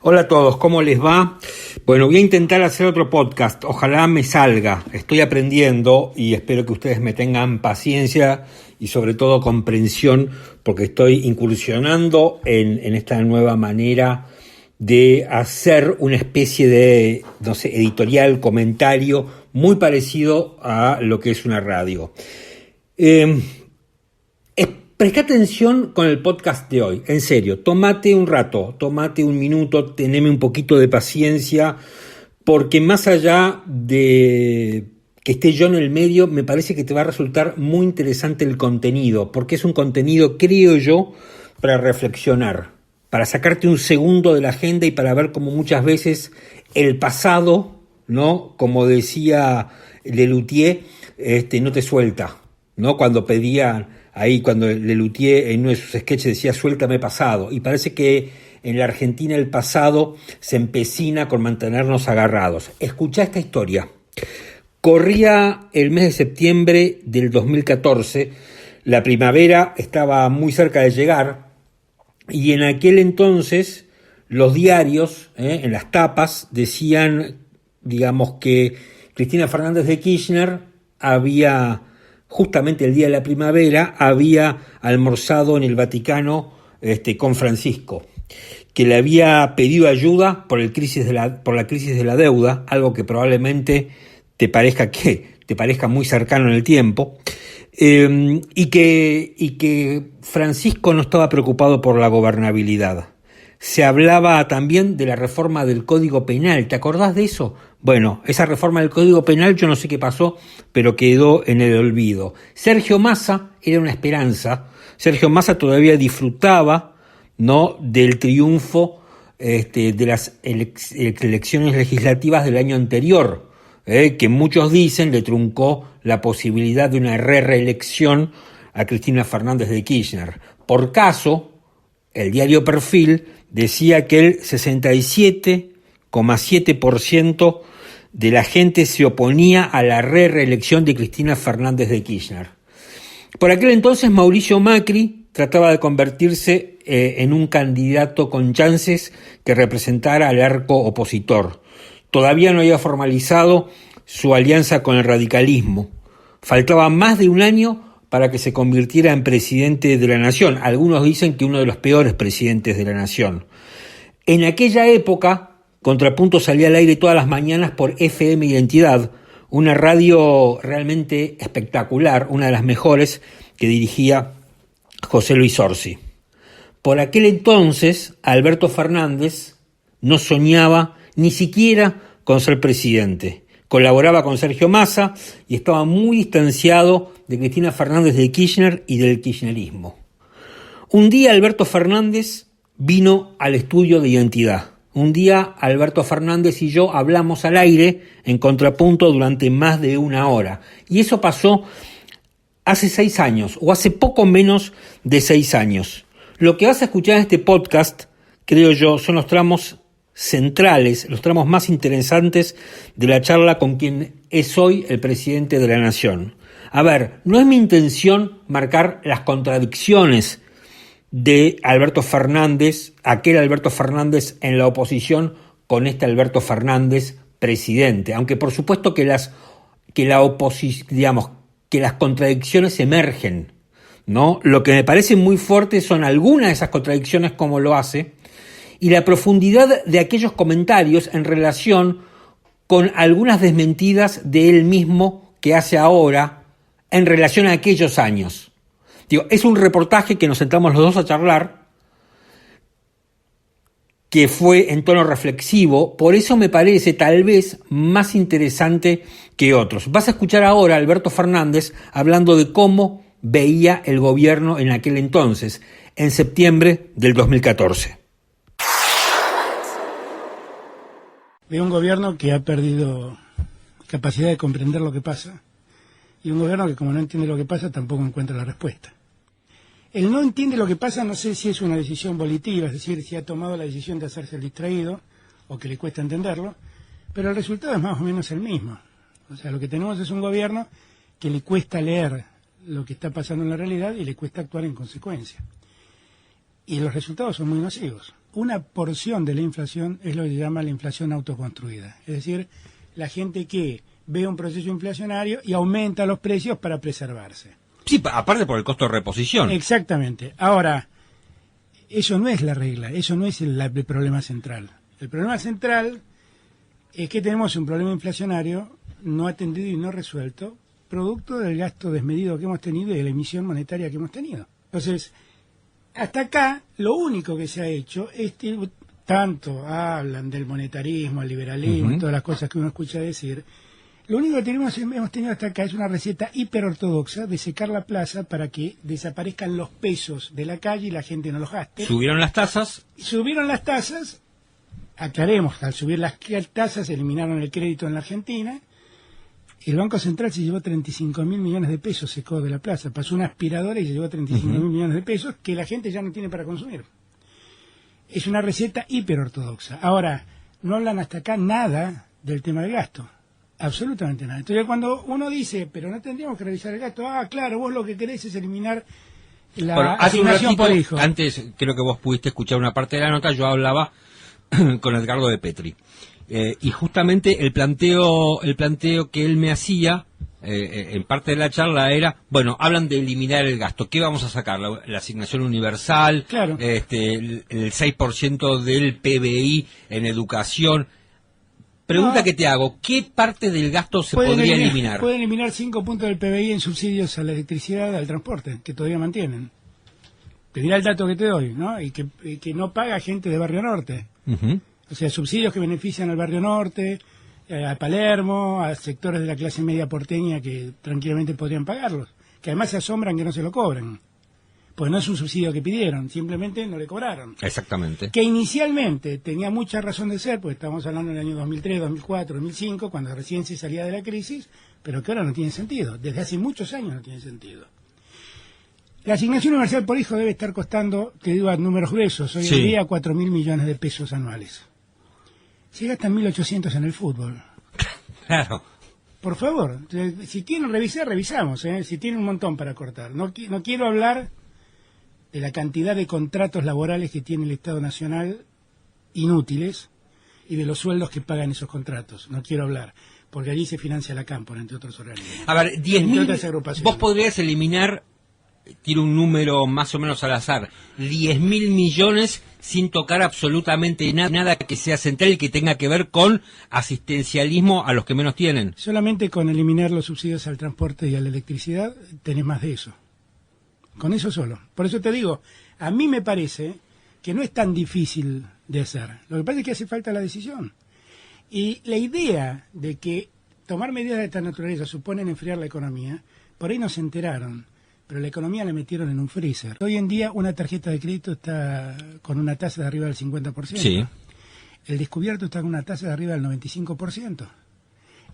Hola a todos, ¿cómo les va? Bueno, voy a intentar hacer otro podcast, ojalá me salga, estoy aprendiendo y espero que ustedes me tengan paciencia y sobre todo comprensión porque estoy incursionando en esta nueva manera de hacer una especie de, editorial, comentario muy parecido a lo que es una radio. Presta atención con el podcast de hoy, en serio, tómate un rato, tómate un minuto, teneme un poquito de paciencia, porque más allá de que esté yo en el medio, me parece que te va a resultar muy interesante el contenido, porque es un contenido, creo yo, para reflexionar, para sacarte un segundo de la agenda y para ver cómo muchas veces el pasado, ¿no? Como decía Lelutier, no te suelta, ¿no? Cuando Lelutier en uno de sus sketches decía suéltame pasado, y parece que en la Argentina el pasado se empecina con mantenernos agarrados. Escuchá esta historia. Corría el mes de septiembre del 2014, la primavera estaba muy cerca de llegar y en aquel entonces los diarios, en las tapas, decían, digamos, que Cristina Fernández de Kirchner había, justamente el día de la primavera, había almorzado en el Vaticano con Francisco, que le había pedido ayuda por la crisis de la deuda, algo que probablemente te parezca muy cercano en el tiempo, y que Francisco no estaba preocupado por la gobernabilidad. Se hablaba también de la reforma del Código Penal, ¿te acordás de eso? Bueno, esa reforma del Código Penal yo no sé qué pasó, pero quedó en el olvido. Sergio Massa era una esperanza. Sergio Massa todavía disfrutaba, ¿no?, del triunfo de las elecciones legislativas del año anterior, que muchos dicen le truncó la posibilidad de una reelección a Cristina Fernández de Kirchner. Por caso, el diario Perfil decía que el 67,7% de la gente se oponía a la reelección de Cristina Fernández de Kirchner. Por aquel entonces Mauricio Macri trataba de convertirse en un candidato con chances que representara al arco opositor. Todavía no había formalizado su alianza con el radicalismo. Faltaba más de un año para que se convirtiera en presidente de la nación. Algunos dicen que uno de los peores presidentes de la nación. En aquella época, Contrapunto salía al aire todas las mañanas por FM Identidad, una radio realmente espectacular, una de las mejores que dirigía José Luis Orsi. Por aquel entonces, Alberto Fernández no soñaba ni siquiera con ser presidente. Colaboraba con Sergio Massa y estaba muy distanciado de Cristina Fernández de Kirchner y del kirchnerismo. Un día Alberto Fernández vino al estudio de Identidad. Un día Alberto Fernández y yo hablamos al aire en Contrapunto durante más de una hora. Y eso pasó hace 6 años, o hace poco menos de 6 años. Lo que vas a escuchar en este podcast, creo yo, son los tramos centrales, los tramos más interesantes de la charla con quien es hoy el presidente de la Nación. A ver, no es mi intención marcar las contradicciones de Alberto Fernández, aquel Alberto Fernández en la oposición con este Alberto Fernández presidente, aunque por supuesto que las contradicciones emergen, ¿no? Lo que me parece muy fuerte son algunas de esas contradicciones, como lo hace, y la profundidad de aquellos comentarios en relación con algunas desmentidas de él mismo que hace ahora en relación a aquellos años. Es un reportaje que nos sentamos los dos a charlar, que fue en tono reflexivo, por eso me parece tal vez más interesante que otros. Vas a escuchar ahora a Alberto Fernández hablando de cómo veía el gobierno en aquel entonces, en septiembre del 2014. Veo un gobierno que ha perdido capacidad de comprender lo que pasa y un gobierno que, como no entiende lo que pasa, tampoco encuentra la respuesta. El no entiende lo que pasa, no sé si es una decisión volitiva, es decir, si ha tomado la decisión de hacerse el distraído o que le cuesta entenderlo, pero el resultado es más o menos el mismo. O sea, lo que tenemos es un gobierno que le cuesta leer lo que está pasando en la realidad y le cuesta actuar en consecuencia. Y los resultados son muy nocivos. una porción de la inflación es lo que se llama la inflación autoconstruida. Es decir, la gente que ve un proceso inflacionario y aumenta los precios para preservarse. Sí, aparte por el costo de reposición. Exactamente. Ahora, eso no es la regla, eso no es el problema central. El problema central es que tenemos un problema inflacionario no atendido y no resuelto, producto del gasto desmedido que hemos tenido y de la emisión monetaria que hemos tenido. Entonces, hasta acá, lo único que se ha hecho es tanto hablan del monetarismo, el liberalismo y todas las cosas que uno escucha decir. Lo único que hemos tenido hasta acá es una receta hiperortodoxa de secar la plaza para que desaparezcan los pesos de la calle y la gente no los gaste. Subieron las tasas. Subieron las tasas, aclaremos, al subir las tasas eliminaron el crédito en la Argentina. El Banco Central se llevó 35.000 millones de pesos, secó de la plaza. Pasó una aspiradora y se llevó 35.000 millones de pesos que la gente ya no tiene para consumir. Es una receta hiperortodoxa. Ahora, no hablan hasta acá nada del tema del gasto. Absolutamente nada. Entonces, cuando uno dice, pero no tendríamos que revisar el gasto, claro, vos lo que querés es eliminar la asignación por hijo. Antes, creo que vos pudiste escuchar una parte de la nota, yo hablaba con Edgardo de Petri. Y justamente el planteo que él me hacía en parte de la charla era, bueno, hablan de eliminar el gasto, ¿qué vamos a sacar? La asignación universal, claro. El 6% del PBI en educación. Pregunta que te hago, ¿qué parte del gasto se podría eliminar? Pueden eliminar 5 puntos del PBI en subsidios a la electricidad, al transporte, que todavía mantienen. Te dirá el dato que te doy, ¿no? Y que no paga gente de Barrio Norte. O sea, subsidios que benefician al Barrio Norte, a Palermo, a sectores de la clase media porteña que tranquilamente podrían pagarlos, que además se asombran que no se lo cobren. Pues no es un subsidio que pidieron, simplemente no le cobraron. Exactamente. Que inicialmente tenía mucha razón de ser, porque estamos hablando del año 2003, 2004, 2005, cuando recién se salía de la crisis, pero que ahora no tiene sentido. Desde hace muchos años no tiene sentido. La asignación universal por hijo debe estar costando, te digo a números gruesos, hoy en día 4.000 millones de pesos anuales. Se gastan 1.800 en el fútbol. Claro. Por favor, si quieren revisar, revisamos, si tienen un montón para cortar. No quiero hablar de la cantidad de contratos laborales que tiene el Estado Nacional inútiles y de los sueldos que pagan esos contratos. No quiero hablar, porque allí se financia la Cámpora, entre otros organismos. A ver, 10.000, vos podrías eliminar, tiro un número más o menos al azar, 10.000 millones sin tocar absolutamente nada que sea central y que tenga que ver con asistencialismo a los que menos tienen. Solamente con eliminar los subsidios al transporte y a la electricidad tenés más de eso. Con eso solo. Por eso te digo, a mí me parece que no es tan difícil de hacer. Lo que pasa es que hace falta la decisión. Y la idea de que tomar medidas de esta naturaleza suponen enfriar la economía, por ahí no se enteraron, pero la economía la metieron en un freezer. Hoy en día una tarjeta de crédito está con una tasa de arriba del 50%. Sí. El descubierto está con una tasa de arriba del 95%.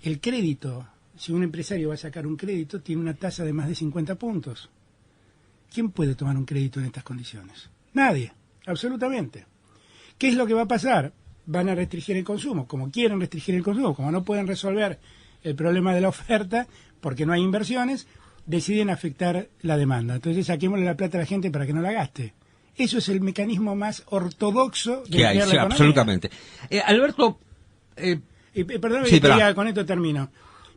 El crédito, si un empresario va a sacar un crédito, tiene una tasa de más de 50 puntos. ¿Quién puede tomar un crédito en estas condiciones? Nadie, absolutamente. ¿Qué es lo que va a pasar? Van a restringir el consumo. Como quieren restringir el consumo, como no pueden resolver el problema de la oferta, porque no hay inversiones, deciden afectar la demanda. Entonces saquémosle la plata a la gente para que no la gaste. Eso es el mecanismo más ortodoxo de que hay, sí, absolutamente. Alberto... perdón, sí, con esto termino,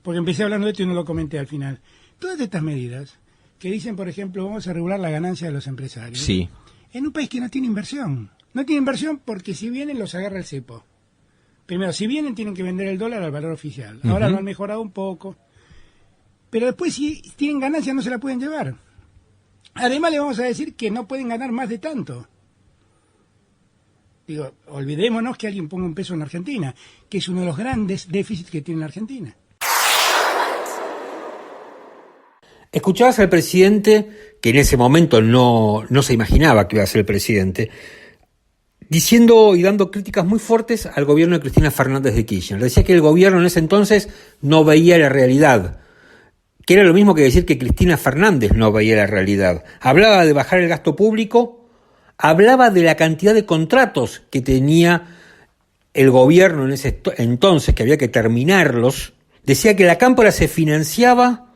porque empecé hablando de esto y no lo comenté al final. Todas estas medidas que dicen, por ejemplo, vamos a regular la ganancia de los empresarios. Sí. En un país que no tiene inversión. No tiene inversión porque si vienen los agarra el cepo. Primero, si vienen tienen que vender el dólar al valor oficial. Ahora lo han mejorado un poco. Pero después si tienen ganancia no se la pueden llevar. Además le vamos a decir que no pueden ganar más de tanto. Digo, olvidémonos que alguien ponga un peso en Argentina, que es uno de los grandes déficits que tiene la Argentina. Escuchabas al presidente, que en ese momento no se imaginaba que iba a ser el presidente, diciendo y dando críticas muy fuertes al gobierno de Cristina Fernández de Kirchner. Decía que el gobierno en ese entonces no veía la realidad, que era lo mismo que decir que Cristina Fernández no veía la realidad. Hablaba de bajar el gasto público, hablaba de la cantidad de contratos que tenía el gobierno en ese entonces, que había que terminarlos. Decía que la Cámpora se financiaba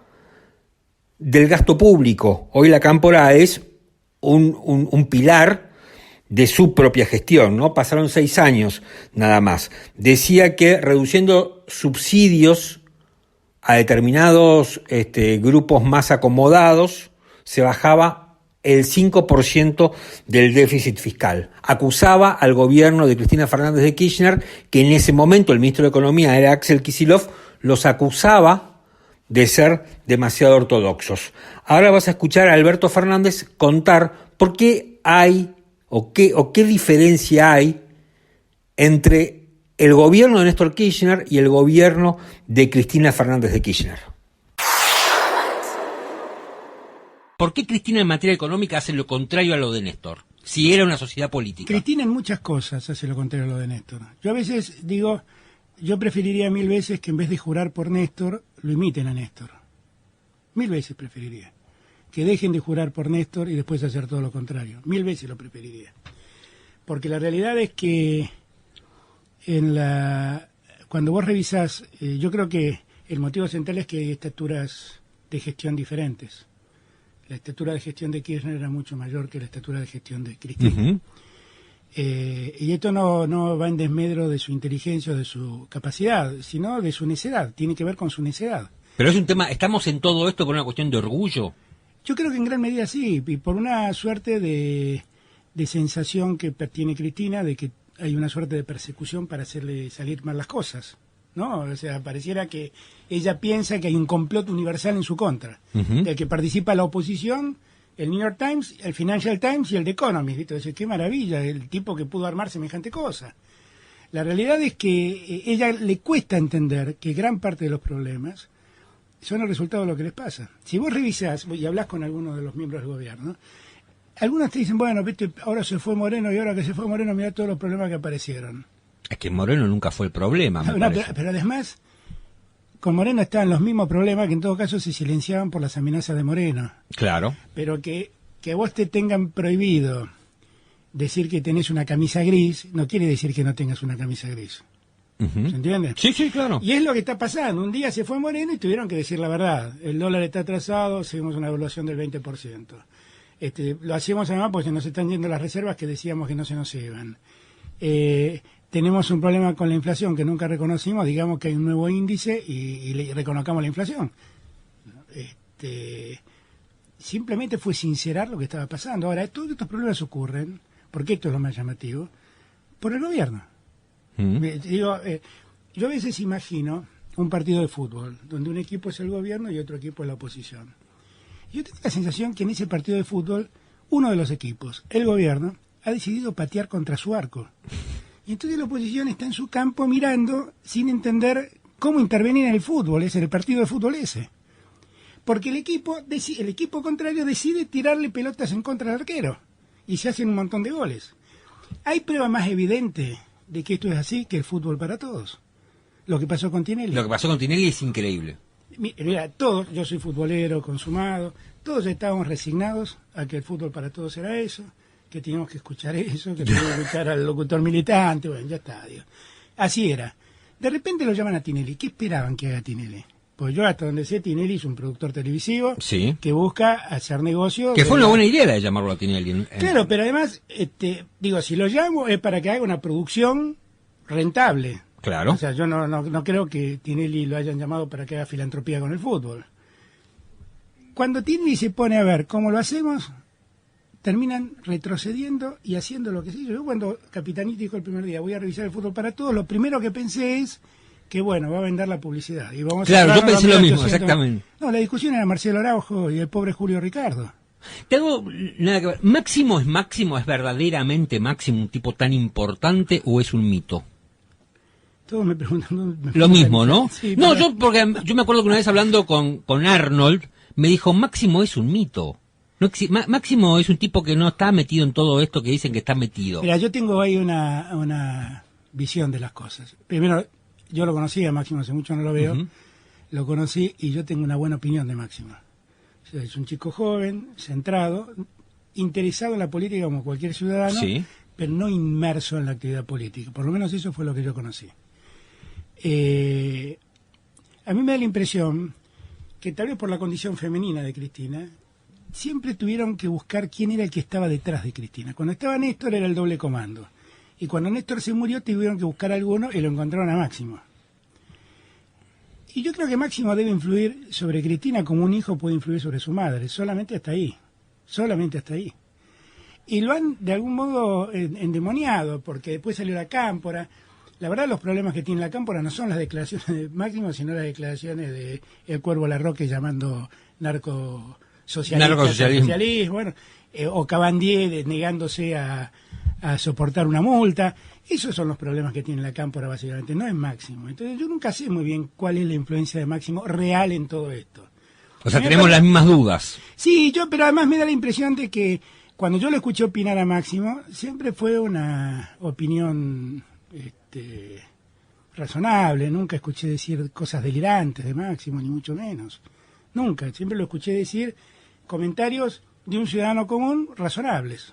del gasto público. Hoy la Cámpora es un pilar de su propia gestión, ¿no? Pasaron 6 años nada más. Decía que reduciendo subsidios a determinados grupos más acomodados se bajaba el 5% del déficit fiscal. Acusaba al gobierno de Cristina Fernández de Kirchner, que en ese momento el ministro de Economía era Axel Kicillof, los acusaba de ser demasiado ortodoxos. Ahora vas a escuchar a Alberto Fernández contar por qué hay o qué diferencia hay entre el gobierno de Néstor Kirchner y el gobierno de Cristina Fernández de Kirchner. ¿Por qué Cristina en materia económica hace lo contrario a lo de Néstor, si era una sociedad política? Cristina en muchas cosas hace lo contrario a lo de Néstor. Yo a veces digo, yo preferiría 1000 veces que en vez de jurar por Néstor, lo imiten a Néstor. 1000 veces preferiría. Que dejen de jurar por Néstor y después hacer todo lo contrario. 1000 veces lo preferiría. Porque la realidad es que cuando vos revisás, yo creo que el motivo central es que hay estaturas de gestión diferentes. La estatura de gestión de Kirchner era mucho mayor que la estatura de gestión de Cristina. Uh-huh. Y esto no va en desmedro de su inteligencia o de su capacidad, sino de su necedad. Tiene que ver con su necedad. Pero es un tema, ¿estamos en todo esto por una cuestión de orgullo? Yo creo que en gran medida sí, y por una suerte de sensación que tiene Cristina de que hay una suerte de persecución para hacerle salir mal las cosas, ¿no? O sea, pareciera que ella piensa que hay un complot universal en su contra, Uh-huh. del que participa la oposición, el New York Times, el Financial Times y el The Economist, ¿viste? Dice, qué maravilla, el tipo que pudo armar semejante cosa. La realidad es que ella le cuesta entender que gran parte de los problemas son el resultado de lo que les pasa. Si vos revisás y hablás con algunos de los miembros del gobierno, algunos te dicen, bueno, viste, ahora se fue Moreno y ahora que se fue Moreno, mirá todos los problemas que aparecieron. Es que Moreno nunca fue el problema, me parece. Pero además, con Moreno estaban los mismos problemas que en todo caso se silenciaban por las amenazas de Moreno. Claro. Pero que a vos te tengan prohibido decir que tenés una camisa gris, no quiere decir que no tengas una camisa gris. Uh-huh. ¿Se entiende? Sí, sí, claro. Y es lo que está pasando. Un día se fue Moreno y tuvieron que decir la verdad. El dólar está atrasado, seguimos una devaluación del 20%. Lo hacíamos además porque se nos están yendo las reservas que decíamos que no se nos iban. Tenemos un problema con la inflación que nunca reconocimos, digamos que hay un nuevo índice y reconozcamos la inflación. Simplemente fue sincerar lo que estaba pasando. Ahora, todos estos problemas ocurren, porque esto es lo más llamativo, por el gobierno. Yo a veces imagino un partido de fútbol, donde un equipo es el gobierno y otro equipo es la oposición. Yo tengo la sensación que en ese partido de fútbol, uno de los equipos, el gobierno, ha decidido patear contra su arco. Y entonces la oposición está en su campo mirando sin entender cómo intervenir en el fútbol, en el partido de fútbol ese. Porque el equipo contrario decide tirarle pelotas en contra del arquero y se hacen un montón de goles. ¿Hay prueba más evidente de que esto es así que el fútbol para todos? Lo que pasó con Tinelli. Lo que pasó con Tinelli es increíble. Mira, todos, yo soy futbolero, consumado, todos estábamos resignados a que el fútbol para todos era eso, que teníamos que escuchar eso, que teníamos que escuchar al locutor militante, bueno, ya está, Dios. Así era. De repente lo llaman a Tinelli. ¿Qué esperaban que haga Tinelli? Pues yo hasta donde sé, Tinelli es un productor televisivo Sí. que busca hacer negocio. Que fue una buena idea la de llamarlo a Tinelli. Claro, pero además, digo, si lo llamo es para que haga una producción rentable. Claro. O sea, yo no creo que Tinelli lo hayan llamado para que haga filantropía con el fútbol. Cuando Tinelli se pone a ver cómo lo hacemos, terminan retrocediendo y haciendo lo que se hizo. Yo cuando Capitanich dijo el primer día, voy a revisar el fútbol para todos, lo primero que pensé es que, bueno, va a vender la publicidad. Y vamos claro, a yo pensé lo mismo, exactamente. No, la discusión era Marcelo Araujo y el pobre Julio Ricardo. Tengo nada que ver. ¿Máximo, es verdaderamente Máximo un tipo tan importante o es un mito? Todos me preguntan. Lo mismo, ¿no? Sí, no, pero... yo me acuerdo que una vez hablando con Arnold, me dijo, Máximo es un mito. No, Máximo es un tipo que no está metido en todo esto que dicen que está metido. Mira, yo tengo ahí una visión de las cosas. Primero, yo lo conocí a Máximo, hace mucho no lo veo. Uh-huh. Lo conocí y yo tengo una buena opinión de Máximo. O sea, es un chico joven, centrado, interesado en la política como cualquier ciudadano, sí, pero no inmerso en la actividad política. Por lo menos eso fue lo que yo conocí. A mí me da la impresión que tal vez por la condición femenina de Cristina, siempre tuvieron que buscar quién era el que estaba detrás de Cristina. Cuando estaba Néstor era el doble comando. Y cuando Néstor se murió tuvieron que buscar a alguno y lo encontraron a Máximo. Y yo creo que Máximo debe influir sobre Cristina como un hijo puede influir sobre su madre. Solamente hasta ahí. Solamente hasta ahí. Y lo han de algún modo endemoniado, porque después salió la Cámpora. La verdad, los problemas que tiene la Cámpora no son las declaraciones de Máximo, sino las declaraciones de El Cuervo Larroque llamando narcosocialismo, bueno, o Cabandier negándose a soportar una multa. Esos son los problemas que tiene la Cámpora, básicamente, no es Máximo. Entonces, yo nunca sé muy bien cuál es la influencia de Máximo real en todo esto. O sea, tenemos las mismas dudas. Sí, pero además me da la impresión de que cuando yo lo escuché opinar a Máximo, siempre fue una opinión razonable. Nunca escuché decir cosas delirantes de Máximo, ni mucho menos. Nunca. Siempre lo escuché decir comentarios de un ciudadano común razonables.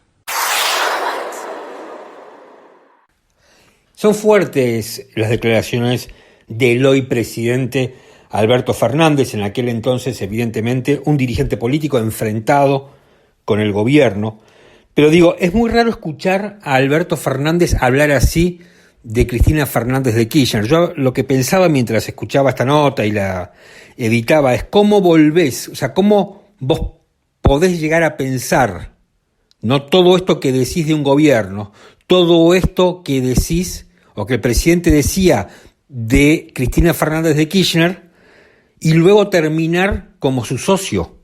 Son fuertes las declaraciones del hoy presidente Alberto Fernández, en aquel entonces, evidentemente, un dirigente político enfrentado con el gobierno. Pero digo, es muy raro escuchar a Alberto Fernández hablar así de Cristina Fernández de Kirchner. Yo lo que pensaba mientras escuchaba esta nota y la editaba es cómo volvés, o sea, cómo vos podés llegar a pensar, no todo esto que decís de un gobierno, todo esto que decís o que el presidente decía de Cristina Fernández de Kirchner y luego terminar como su socio.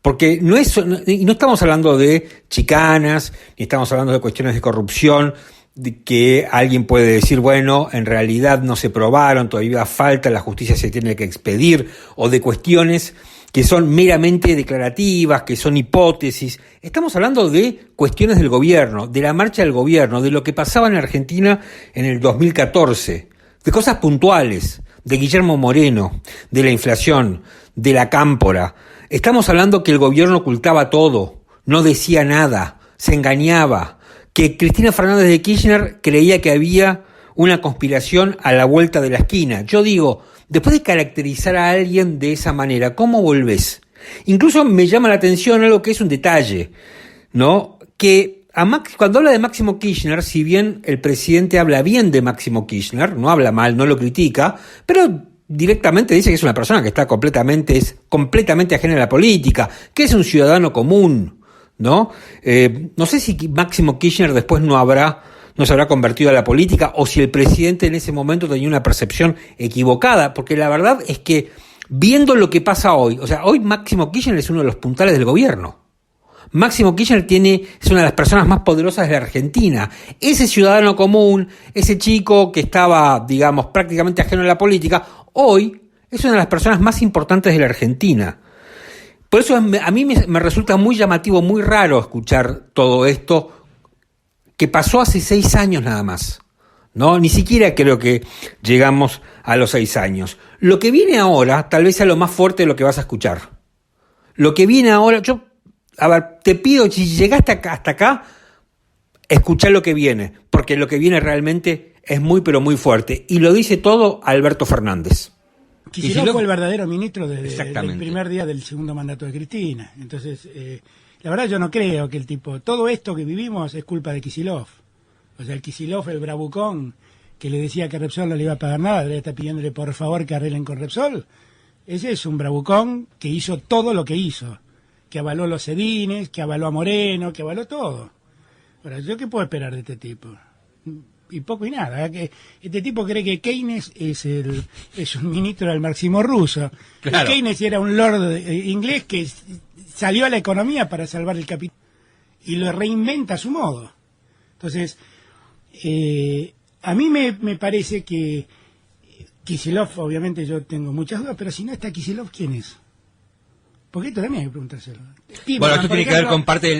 Porque no estamos hablando de chicanas, ni estamos hablando de cuestiones de corrupción, de que alguien puede decir, bueno, en realidad no se probaron, todavía falta, la justicia se tiene que expedir, o de cuestiones que son meramente declarativas, que son hipótesis. Estamos hablando de cuestiones del gobierno, de la marcha del gobierno, de lo que pasaba en Argentina en el 2014, de cosas puntuales, de Guillermo Moreno, de la inflación, de la Cámpora. Estamos hablando que el gobierno ocultaba todo, no decía nada, se engañaba, que Cristina Fernández de Kirchner creía que había una conspiración a la vuelta de la esquina. Yo digo, después de caracterizar a alguien de esa manera, ¿cómo volvés? Incluso me llama la atención algo que es un detalle, ¿no? Que cuando habla de Máximo Kirchner, si bien el presidente habla bien de Máximo Kirchner, no habla mal, no lo critica, pero directamente dice que es una persona que es completamente ajena a la política, que es un ciudadano común, ¿no? No sé si Máximo Kirchner después no se habrá convertido a la política o si el presidente en ese momento tenía una percepción equivocada, porque la verdad es que viendo lo que pasa hoy, o sea, hoy Máximo Kirchner es uno de los puntales del gobierno. Máximo Kirchner es una de las personas más poderosas de la Argentina. Ese ciudadano común, ese chico que estaba, digamos, prácticamente ajeno a la política, hoy es una de las personas más importantes de la Argentina. Por eso a mí me resulta muy llamativo, muy raro escuchar todo esto que pasó hace 6 años nada más, ¿no? Ni siquiera creo que llegamos a los 6 años. Lo que viene ahora tal vez sea lo más fuerte de lo que vas a escuchar. Lo que viene ahora, te pido, si llegaste hasta acá, escuchá lo que viene, porque lo que viene realmente es muy, pero muy fuerte. Y lo dice todo Alberto Fernández. Kicillof fue el verdadero ministro del primer día del segundo mandato de Cristina. Entonces, la verdad yo no creo que todo esto que vivimos es culpa de Kicillof. O sea, el Kicillof, el bravucón, que le decía que Repsol no le iba a pagar nada, le está pidiéndole por favor que arreglen con Repsol. Ese es un bravucón que hizo todo lo que hizo. Que avaló los sedines, que avaló a Moreno, que avaló todo. Ahora, ¿yo qué puedo esperar de este tipo? Y poco y nada. Este tipo cree que Keynes es un ministro del marxismo ruso. Claro. Keynes era un lord inglés que salió a la economía para salvar el capital y lo reinventa a su modo. Entonces, a mí me parece que Kicillof, obviamente yo tengo muchas dudas, pero si no está Kicillof, ¿quién es? Porque esto también hay que preguntárselo. Bueno, esto tiene que ver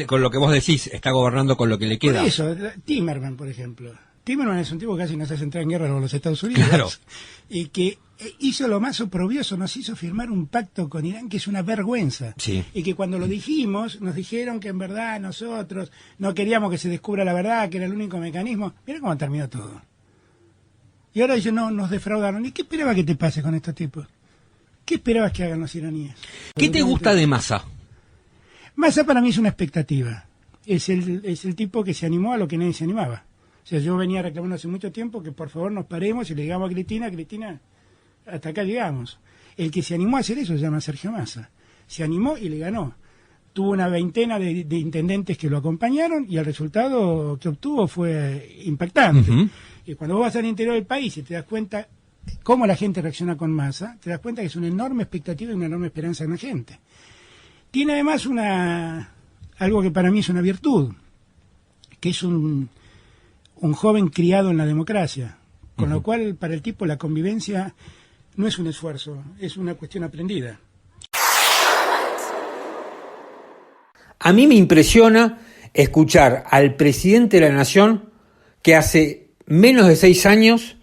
con lo que vos decís, está gobernando con lo que le queda. Por eso, Timerman, por ejemplo. Timerman es un tipo que casi nos hace entrar en guerra con los Estados Unidos. Claro. Y que hizo lo más oprobioso, nos hizo firmar un pacto con Irán que es una vergüenza. Sí. Y que cuando lo dijimos, nos dijeron que en verdad nosotros no queríamos que se descubra la verdad, que era el único mecanismo. Mira cómo terminó todo. Y ahora ellos nos defraudaron. ¿Y qué esperaba que te pase con estos tipos? ¿Qué esperabas que hagan los iraníes? ¿Qué te gusta de Massa? Massa para mí es una expectativa. Es el tipo que se animó a lo que nadie se animaba. O sea, yo venía reclamando hace mucho tiempo que por favor nos paremos y le digamos a Cristina, hasta acá llegamos. El que se animó a hacer eso se llama Sergio Massa. Se animó y le ganó. Tuvo una veintena de intendentes que lo acompañaron y el resultado que obtuvo fue impactante. Uh-huh. Y cuando vos vas al interior del país y te das cuenta cómo la gente reacciona con Massa, te das cuenta que es una enorme expectativa y una enorme esperanza en la gente. Tiene además algo que para mí es una virtud, que es un joven criado en la democracia, con lo cual para el tipo la convivencia no es un esfuerzo, es una cuestión aprendida. A mí me impresiona escuchar al presidente de la Nación que hace menos de 6 años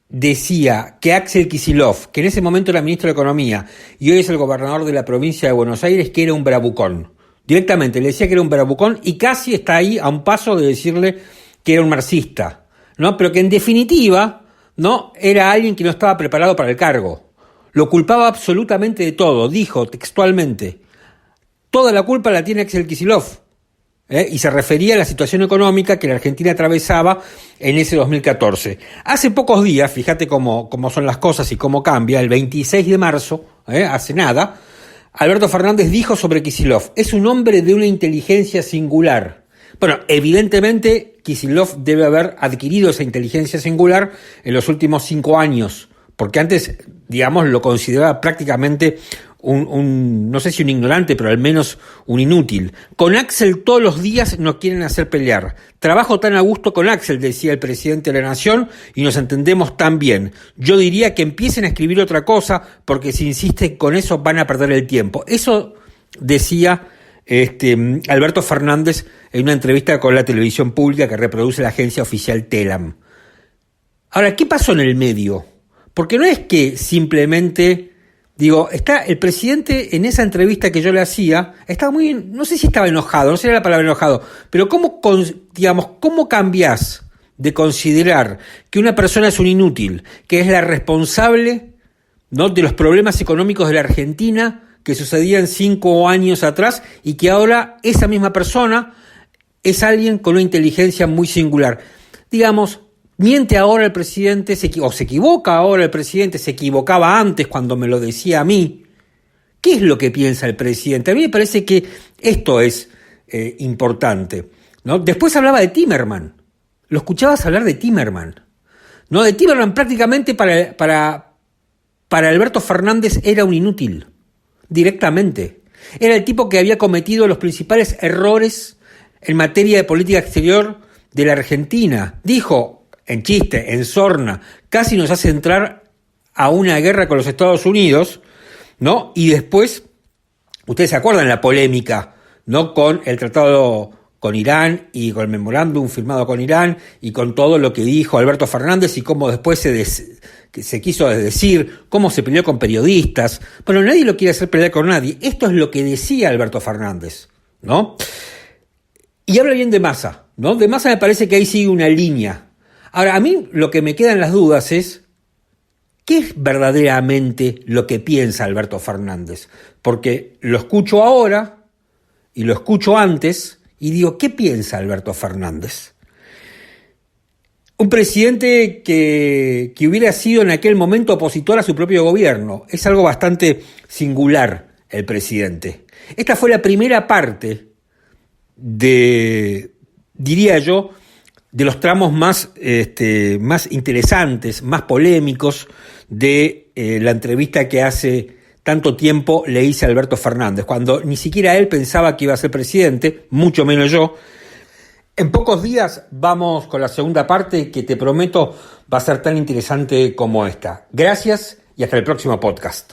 decía que Axel Kicillof, que en ese momento era ministro de Economía y hoy es el gobernador de la provincia de Buenos Aires, que era un bravucón. Directamente le decía que era un bravucón y casi está ahí a un paso de decirle que era un marxista, ¿no? Pero que en definitiva, ¿no?, era alguien que no estaba preparado para el cargo. Lo culpaba absolutamente de todo, dijo textualmente: toda la culpa la tiene Axel Kicillof. Y se refería a la situación económica que la Argentina atravesaba en ese 2014. Hace pocos días, fíjate cómo son las cosas y cómo cambia, el 26 de marzo, hace nada, Alberto Fernández dijo sobre Kicillof: es un hombre de una inteligencia singular. Bueno, evidentemente Kicillof debe haber adquirido esa inteligencia singular en los últimos 5 años, porque antes, digamos, lo consideraba prácticamente no sé si un ignorante, pero al menos un inútil. Con Axel todos los días nos quieren hacer pelear. Trabajo tan a gusto con Axel, decía el presidente de la Nación, y nos entendemos tan bien. Yo diría que empiecen a escribir otra cosa, porque si insisten con eso van a perder el tiempo. Eso decía Alberto Fernández en una entrevista con la televisión pública que reproduce la agencia oficial Telam. Ahora, ¿qué pasó en el medio? Porque no es que simplemente... está el presidente en esa entrevista que yo le hacía, estaba muy, no sé si estaba enojado, no sé la palabra enojado, pero ¿cómo cambiás de considerar que una persona es un inútil, que es la responsable, ¿no?, de los problemas económicos de la Argentina que sucedían 5 años atrás y que ahora esa misma persona es alguien con una inteligencia muy singular? Miente ahora el presidente, se equivoca ahora el presidente, se equivocaba antes cuando me lo decía a mí. ¿Qué es lo que piensa el presidente? A mí me parece que esto es importante, ¿no? Después hablaba de Timerman. Lo escuchabas hablar de Timerman, ¿no? De Timerman prácticamente para Alberto Fernández era un inútil, directamente. Era el tipo que había cometido los principales errores en materia de política exterior de la Argentina. Dijo, en chiste, en sorna, casi nos hace entrar a una guerra con los Estados Unidos, ¿no? Y después, ustedes se acuerdan la polémica, ¿no?, con el tratado con Irán y con el memorándum firmado con Irán y con todo lo que dijo Alberto Fernández y cómo después se quiso decir, cómo se peleó con periodistas. Bueno, nadie lo quiere hacer pelear con nadie. Esto es lo que decía Alberto Fernández, ¿no? Y habla bien de Massa, ¿no? De Massa me parece que ahí sigue una línea. Ahora, a mí lo que me quedan las dudas es, ¿qué es verdaderamente lo que piensa Alberto Fernández? Porque lo escucho ahora y lo escucho antes y digo, ¿qué piensa Alberto Fernández? Un presidente que hubiera sido en aquel momento opositor a su propio gobierno. Es algo bastante singular el presidente. Esta fue la primera parte diría yo, de los tramos más interesantes, más polémicos de la entrevista que hace tanto tiempo le hice a Alberto Fernández, cuando ni siquiera él pensaba que iba a ser presidente, mucho menos yo. En pocos días vamos con la segunda parte que te prometo va a ser tan interesante como esta. Gracias y hasta el próximo podcast.